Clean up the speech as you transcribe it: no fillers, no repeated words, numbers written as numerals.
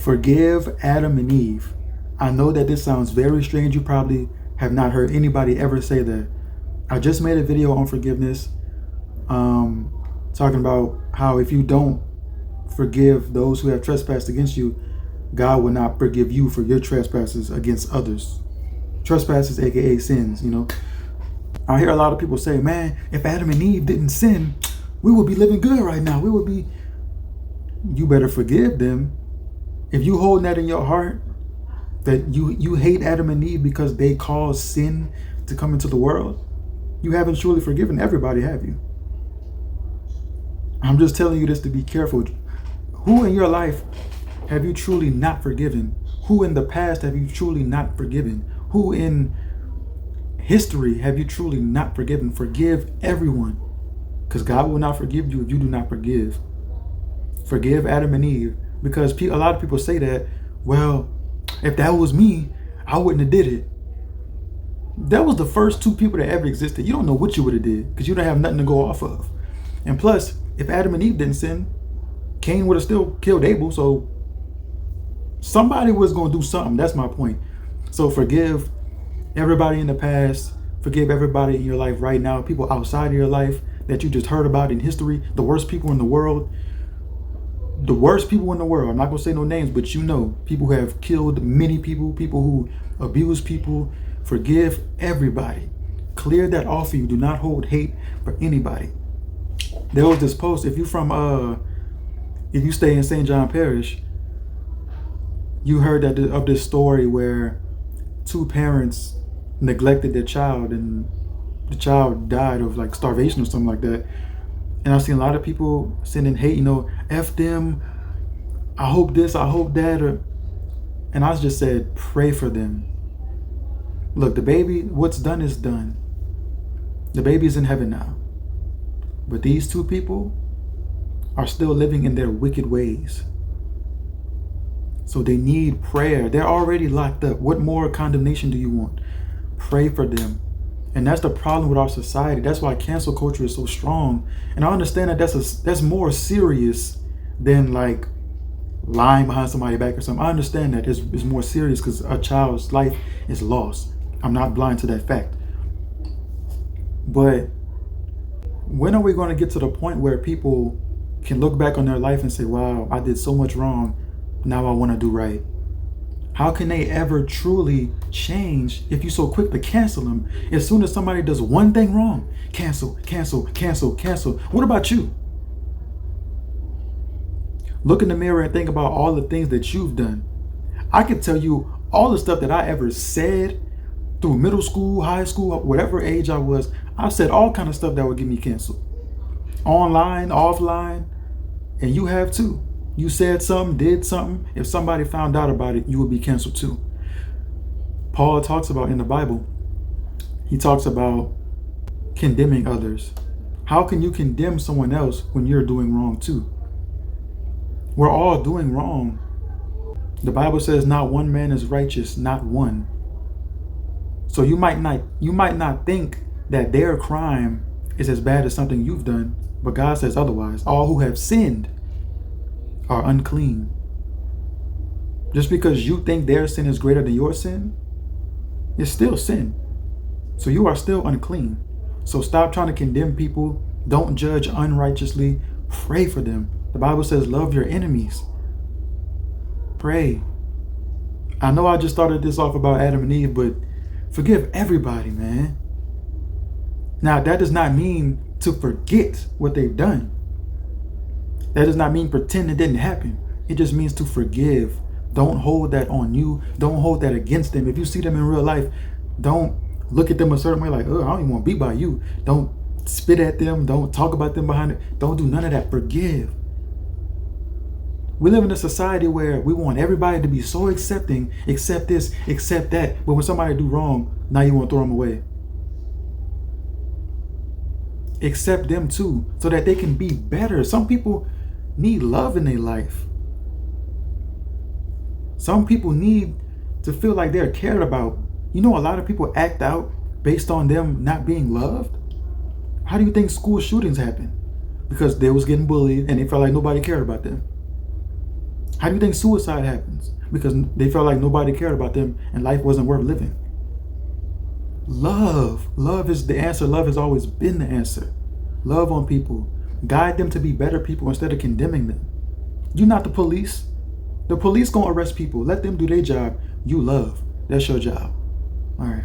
Forgive Adam and Eve. I know that this sounds very strange. You probably have not heard anybody ever say that. I just made a video on forgiveness, talking about how if you don't forgive those who have trespassed against you, God will not forgive you for your trespasses against others. Trespasses, aka sins, you know. I hear a lot of people say, man, if Adam and Eve didn't sin, we would be living good right now. We would be. You better forgive them. If you hold that in your heart, that you hate Adam and Eve because they caused sin to come into the world, you haven't truly forgiven everybody, have you? I'm just telling you this to be careful. Who in your life have you truly not forgiven? Who in the past have you truly not forgiven? Who in history have you truly not forgiven? Forgive everyone, because God will not forgive you if you do not forgive. Forgive Adam and Eve, because a lot of people say that, well, if that was me, I wouldn't have did it. That was the first two people that ever existed. You don't know what you would have did, because you don't have nothing to go off of. And plus, if Adam and Eve didn't sin, Cain would have still killed Abel. So somebody was going to do something. That's my point. So forgive everybody in the past. Forgive everybody in your life right now. People outside of your life that you just heard about in history. The worst people in the world. The worst people in the world. I'm not going to say no names, but you know, people who have killed many people, people who abuse people. Forgive everybody. Clear that off of you. Do not hold hate for anybody. There was this post, if you stay in St. John Parish, you heard that of this story where two parents neglected their child and the child died of like starvation or something like that. And I've seen a lot of people sending hate, you know, F them, I hope this, I hope that, and I just said, pray for them. Look, the baby, what's done is done. The baby's in heaven now. But these two people are still living in their wicked ways. So they need prayer. They're already locked up. What more condemnation do you want? Pray for them. And that's the problem with our society. That's why cancel culture is so strong. And I understand that that's more serious than like lying behind somebody's back or something. I understand that it's more serious because a child's life is lost. I'm not blind to that fact. But when are we going to get to the point where people can look back on their life and say, wow, I did so much wrong. Now I want to do right. How can they ever truly change if you're so quick to cancel them? As soon as somebody does one thing wrong, cancel, cancel, cancel, cancel. What about you? Look in the mirror and think about all the things that you've done. I can tell you all the stuff that I ever said through middle school, high school, whatever age I was. I said all kind of stuff that would get me canceled. Online, offline, and you have too. You said something, did something. If somebody found out about it, you would be canceled too. Paul talks about in the Bible, he talks about condemning others. How can you condemn someone else when you're doing wrong too? We're all doing wrong. The Bible says not one man is righteous, not one. So you might not think that their crime is as bad as something you've done, but God says otherwise. All who have sinned are unclean. Just because you think their sin is greater than your sin, it's still sin. So you are still unclean. So stop trying to condemn people. Don't judge unrighteously. Pray for them. The Bible says love your enemies. Pray. I know I just started this off about Adam and Eve, but forgive everybody, man. Now, that does not mean to forget what they've done. That does not mean pretend it didn't happen. It just means to forgive. Don't hold that on you. Don't hold that against them. If you see them in real life, don't look at them a certain way like, oh, I don't even want to be by you. Don't spit at them. Don't talk about them behind it. Don't do none of that. Forgive. We live in a society where we want everybody to be so accepting, accept this, accept that. But when somebody do wrong, now you want to throw them away. Accept them too, so that they can be better. Some people need love in their life. Some people need to feel like they're cared about. You know, a lot of people act out based on them not being loved. How do you think school shootings happen? Because they was getting bullied and they felt like nobody cared about them. How do you think suicide happens? Because they felt like nobody cared about them and life wasn't worth living. Love is the answer. Love has always been the answer. Love on people. Guide them to be better people instead of condemning them. You're not the police. The police gonna arrest people. Let them do their job. You love. That's your job. All right.